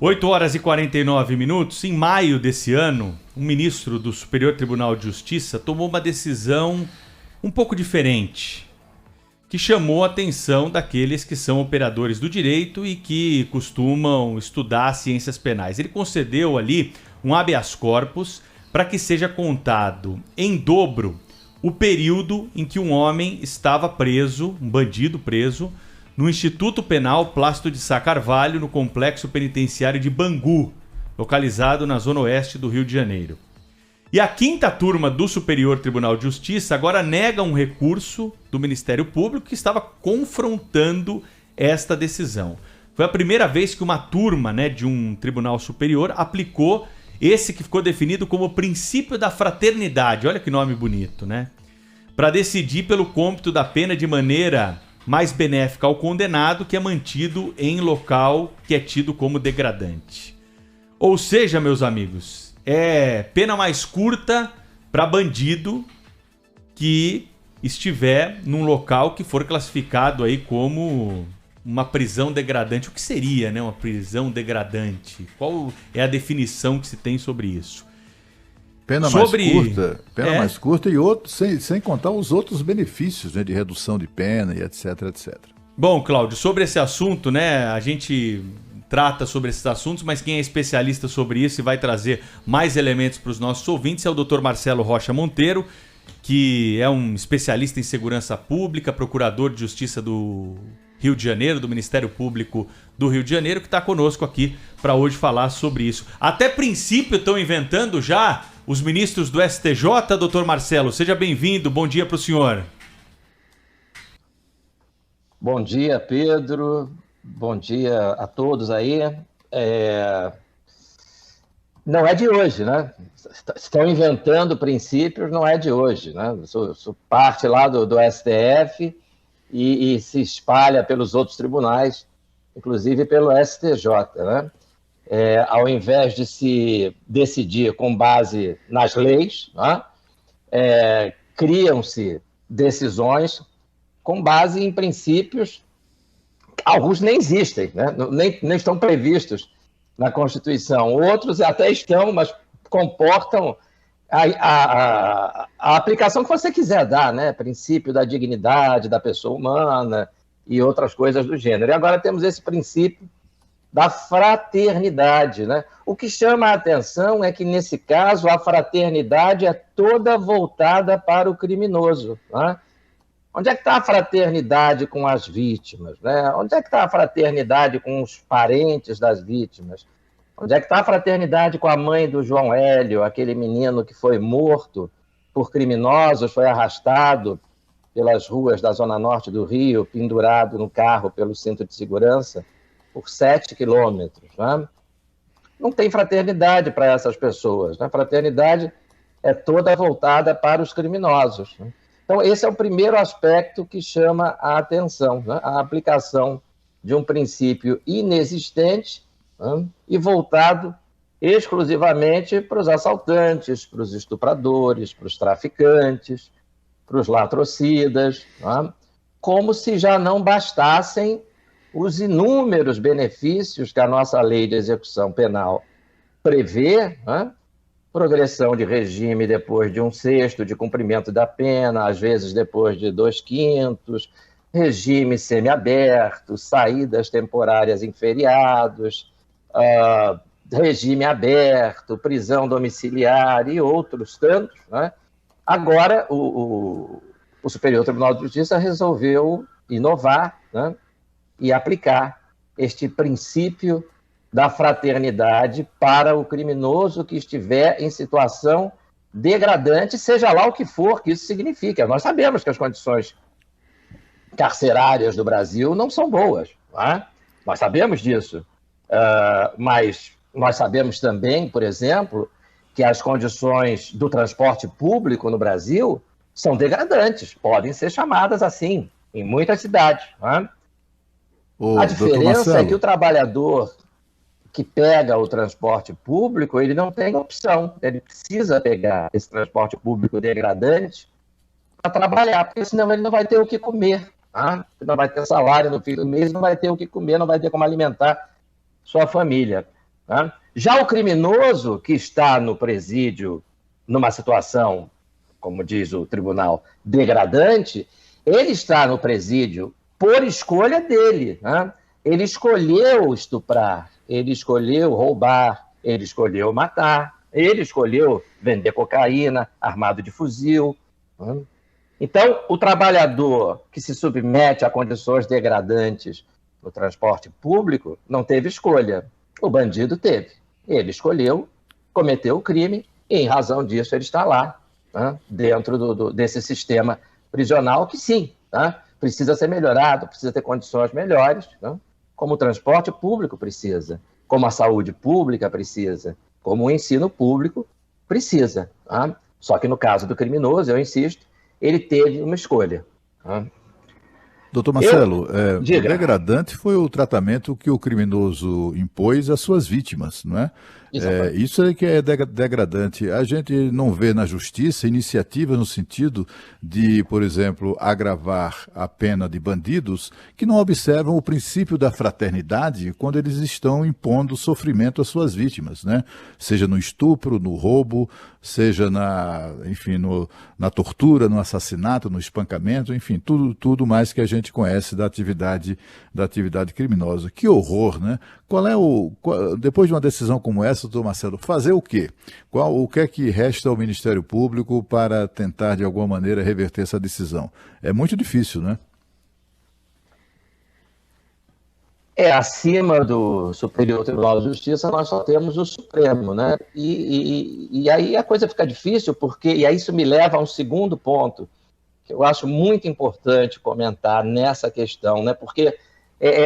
8h49. Em maio desse ano, um ministro do Superior Tribunal de Justiça tomou uma decisão um pouco diferente, que chamou a atenção daqueles que são operadores do direito e que costumam estudar ciências penais. Ele concedeu ali um habeas corpus para que seja contado em dobro o período em que um homem estava preso, um bandido preso, no Instituto Penal Plácido de Sá Carvalho, no Complexo Penitenciário de Bangu, localizado na zona oeste do Rio de Janeiro. E a quinta turma do Superior Tribunal de Justiça agora nega um recurso do Ministério Público que estava confrontando esta decisão. Foi a primeira vez que uma turma, de um tribunal superior aplicou esse que ficou definido como o princípio da fraternidade. Olha que nome bonito, para decidir pelo cômputo da pena de maneira mais benéfica ao condenado, que é mantido em local que é tido como degradante. Ou seja, meus amigos, é pena mais curta para bandido que estiver num local que for classificado aí como uma prisão degradante. O que seria, uma prisão degradante? Qual é a definição que se tem sobre isso? Pena mais curta e outro, sem contar os outros benefícios, de redução de pena e etc, etc. Bom, Cláudio, sobre esse assunto, a gente trata sobre esses assuntos, mas quem é especialista sobre isso e vai trazer mais elementos para os nossos ouvintes é o Dr. Marcelo Rocha Monteiro, que é um especialista em segurança pública, procurador de justiça do Rio de Janeiro, do Ministério Público do Rio de Janeiro, que está conosco aqui para hoje falar sobre isso. Até princípio estão inventando já os ministros do STJ, doutor Marcelo. Seja bem-vindo, bom dia para o senhor. Bom dia, Pedro. Bom dia a todos aí. Não é de hoje, Estão inventando princípios, não é de hoje, Sou parte lá do STF e se espalha pelos outros tribunais, inclusive pelo STJ, ao invés de se decidir com base nas leis, criam-se decisões com base em princípios, alguns nem existem, nem estão previstos na Constituição. Outros até estão, mas comportam a aplicação que você quiser dar, princípio da dignidade da pessoa humana e outras coisas do gênero. E agora temos esse princípio da fraternidade, O que chama a atenção é que, nesse caso, a fraternidade é toda voltada para o criminoso, Onde é que está a fraternidade com as vítimas, Onde é que está a fraternidade com os parentes das vítimas? Onde é que está a fraternidade com a mãe do João Hélio, aquele menino que foi morto por criminosos, foi arrastado pelas ruas da Zona Norte do Rio, pendurado no carro pelo cinto de segurança, por 7 quilômetros, Não tem fraternidade para essas pessoas, A fraternidade é toda voltada para os criminosos, Então, esse é o primeiro aspecto que chama a atenção, A aplicação de um princípio inexistente e voltado exclusivamente para os assaltantes, para os estupradores, para os traficantes, para os latrocidas, como se já não bastassem os inúmeros benefícios que a nossa lei de execução penal prevê, progressão de regime depois de 1/6 de cumprimento da pena, às vezes depois de 2/5, regime semiaberto, saídas temporárias em feriados, regime aberto, prisão domiciliar e outros tantos. Agora, o Superior Tribunal de Justiça resolveu inovar, e aplicar este princípio da fraternidade para o criminoso que estiver em situação degradante, seja lá o que for que isso signifique. Nós sabemos que as condições carcerárias do Brasil não são boas, Nós sabemos disso, mas nós sabemos também, por exemplo, que as condições do transporte público no Brasil são degradantes, podem ser chamadas assim, em muitas cidades, A diferença é que o trabalhador que pega o transporte público, ele não tem opção, ele precisa pegar esse transporte público degradante para trabalhar, porque senão ele não vai ter o que comer, não vai ter salário no fim do mês, não vai ter o que comer, não vai ter como alimentar sua família. Né? Já o criminoso que está no presídio, numa situação, como diz o tribunal, degradante, ele está no presídio por escolha dele. Né? Ele escolheu estuprar, ele escolheu roubar, ele escolheu matar, ele escolheu vender cocaína, armado de fuzil. Né? Então, o trabalhador que se submete a condições degradantes no transporte público não teve escolha. O bandido teve. Ele escolheu, cometeu o crime e, em razão disso, ele está lá, né, dentro desse sistema prisional que, sim, né, precisa ser melhorado, precisa ter condições melhores, né, como o transporte público precisa, como a saúde pública precisa, como o ensino público precisa. Né? Só que no caso do criminoso, eu insisto, ele teve uma escolha. Né? Doutor Marcelo, o degradante foi o tratamento que o criminoso impôs às suas vítimas, não é? Isso é que é degradante. A gente não vê na justiça iniciativas no sentido de, por exemplo, agravar a pena de bandidos que não observam o princípio da fraternidade quando eles estão impondo sofrimento às suas vítimas, né? Seja no estupro, no roubo, seja na tortura, no assassinato, no espancamento, enfim, tudo mais que a gente conhece da atividade criminosa. Que horror, né? Depois de uma decisão como essa, doutor Marcelo, fazer o quê? O que é que resta ao Ministério Público para tentar, de alguma maneira, reverter essa decisão? É muito difícil, né? Acima do Superior Tribunal de Justiça, nós só temos o Supremo, né? E aí a coisa fica difícil, e aí isso me leva a um segundo ponto, que eu acho muito importante comentar nessa questão, né? Porque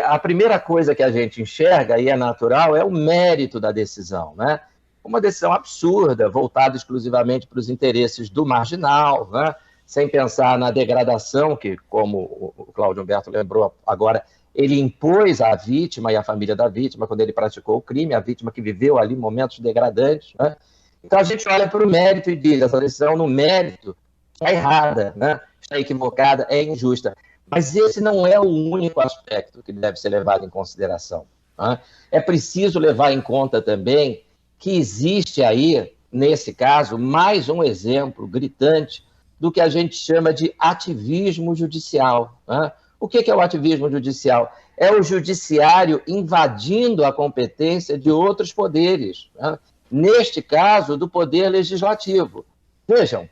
a primeira coisa que a gente enxerga, e é natural, é o mérito da decisão, né? Uma decisão absurda, voltada exclusivamente para os interesses do marginal, né? Sem pensar na degradação, que, como o Cláudio Humberto lembrou agora, ele impôs à vítima e à família da vítima, quando ele praticou o crime, a vítima que viveu ali momentos degradantes. Né? Então a gente olha para o mérito e diz, essa decisão no mérito está errada, né? Está equivocada, é injusta. Mas esse não é o único aspecto que deve ser levado em consideração. Né? É preciso levar em conta também que existe aí, nesse caso, mais um exemplo gritante do que a gente chama de ativismo judicial. Né? O que é o ativismo judicial? É o judiciário invadindo a competência de outros poderes. Né? Neste caso, do poder legislativo. Vejam,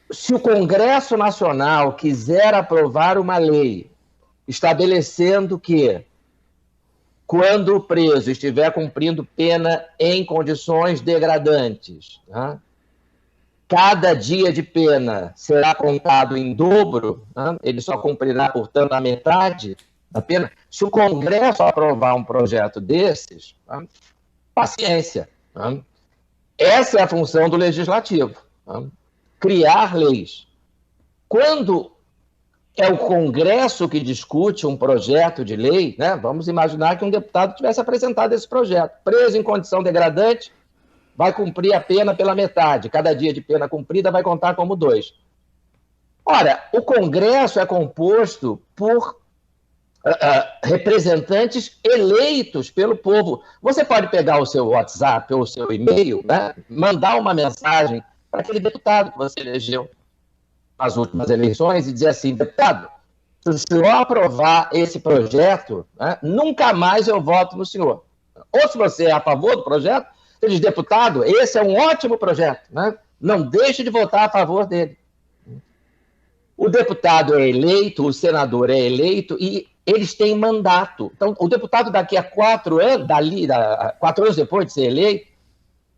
se o Congresso Nacional quiser aprovar uma lei estabelecendo que, quando o preso estiver cumprindo pena em condições degradantes, né, cada dia de pena será contado em dobro, né, ele só cumprirá, portanto, a metade da pena. Se o Congresso aprovar um projeto desses, né, paciência. Né, essa é a função do Legislativo. Né, criar leis. Quando é o Congresso que discute um projeto de lei, né? Vamos imaginar que um deputado tivesse apresentado esse projeto. Preso em condição degradante, vai cumprir a pena pela metade. Cada dia de pena cumprida vai contar como 2. Ora, o Congresso é composto por representantes eleitos pelo povo. Você pode pegar o seu WhatsApp ou o seu e-mail, né? Mandar uma mensagem para aquele deputado que você elegeu nas últimas eleições e dizer assim, deputado, se o senhor aprovar esse projeto, né, nunca mais eu voto no senhor. Ou se você é a favor do projeto, você diz, deputado, esse é um ótimo projeto, né? Não deixe de votar a favor dele. O deputado é eleito, o senador é eleito e eles têm mandato. Então, o deputado daqui a 4 anos, 4 anos depois de ser eleito,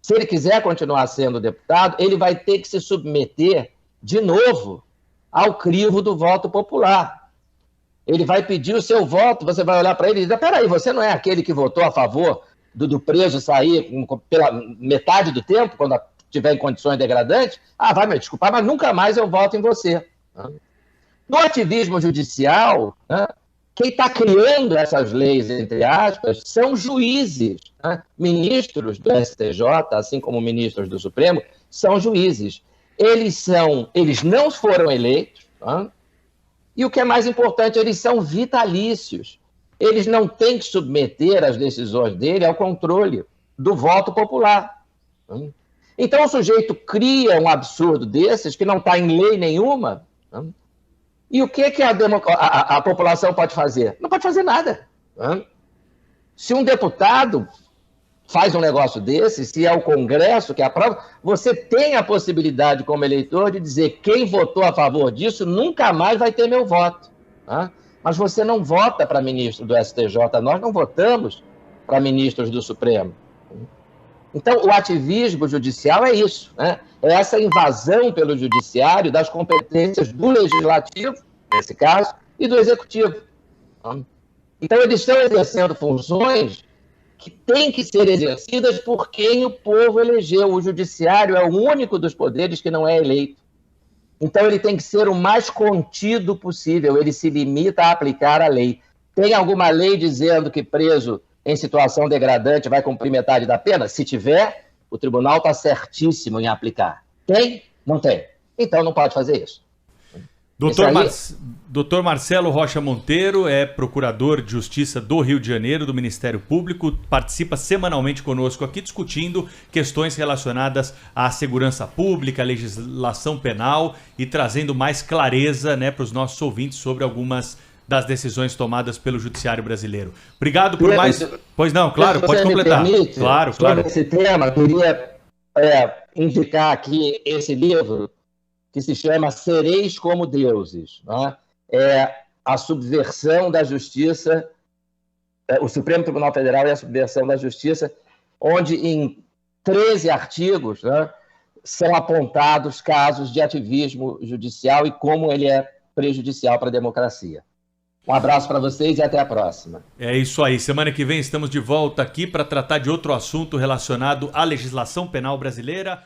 se ele quiser continuar sendo deputado, ele vai ter que se submeter de novo ao crivo do voto popular. Ele vai pedir o seu voto, você vai olhar para ele e dizer, peraí, você não é aquele que votou a favor do preso sair pela metade do tempo, quando estiver em condições degradantes? Ah, vai me desculpar, mas nunca mais eu voto em você. No ativismo judicial, né, quem está criando essas leis, entre aspas, são juízes. Né? Ministros do STJ, assim como ministros do Supremo, são juízes. Eles não foram eleitos, né? E o que é mais importante, eles são vitalícios. eles não têm que submeter as decisões dele ao controle do voto popular. Então o sujeito cria um absurdo desses que não está em lei nenhuma. E o que a população pode fazer? Não pode fazer nada. Se um deputado faz um negócio desse, se é o Congresso que aprova, você tem a possibilidade como eleitor de dizer quem votou a favor disso nunca mais vai ter meu voto. Mas você não vota para ministro do STJ, nós não votamos para ministros do Supremo. Então, o ativismo judicial é isso, né? É essa invasão pelo judiciário das competências do legislativo, nesse caso, e do executivo. Então, eles estão exercendo funções que têm que ser exercidas por quem o povo elegeu. O judiciário é o único dos poderes que não é eleito. Então, ele tem que ser o mais contido possível, ele se limita a aplicar a lei. Tem alguma lei dizendo que preso em situação degradante vai cumprir metade da pena? Se tiver, o tribunal está certíssimo em aplicar. Tem? Não tem. Então, não pode fazer isso. Doutor Marcelo Rocha Monteiro é procurador de Justiça do Rio de Janeiro, do Ministério Público, participa semanalmente conosco aqui discutindo questões relacionadas à segurança pública, à legislação penal e trazendo mais clareza, né, para os nossos ouvintes sobre algumas das decisões tomadas pelo Judiciário brasileiro. Obrigado por mais... Pois não, claro, pode completar. Permite, claro. Sobre esse tema, queria indicar aqui esse livro que se chama Sereis como Deuses. Né? É a subversão da justiça, o Supremo Tribunal Federal e a subversão da justiça, onde em 13 artigos, né, são apontados casos de ativismo judicial e como ele é prejudicial para a democracia. Um abraço para vocês e até a próxima. É isso aí. Semana que vem estamos de volta aqui para tratar de outro assunto relacionado à legislação penal brasileira.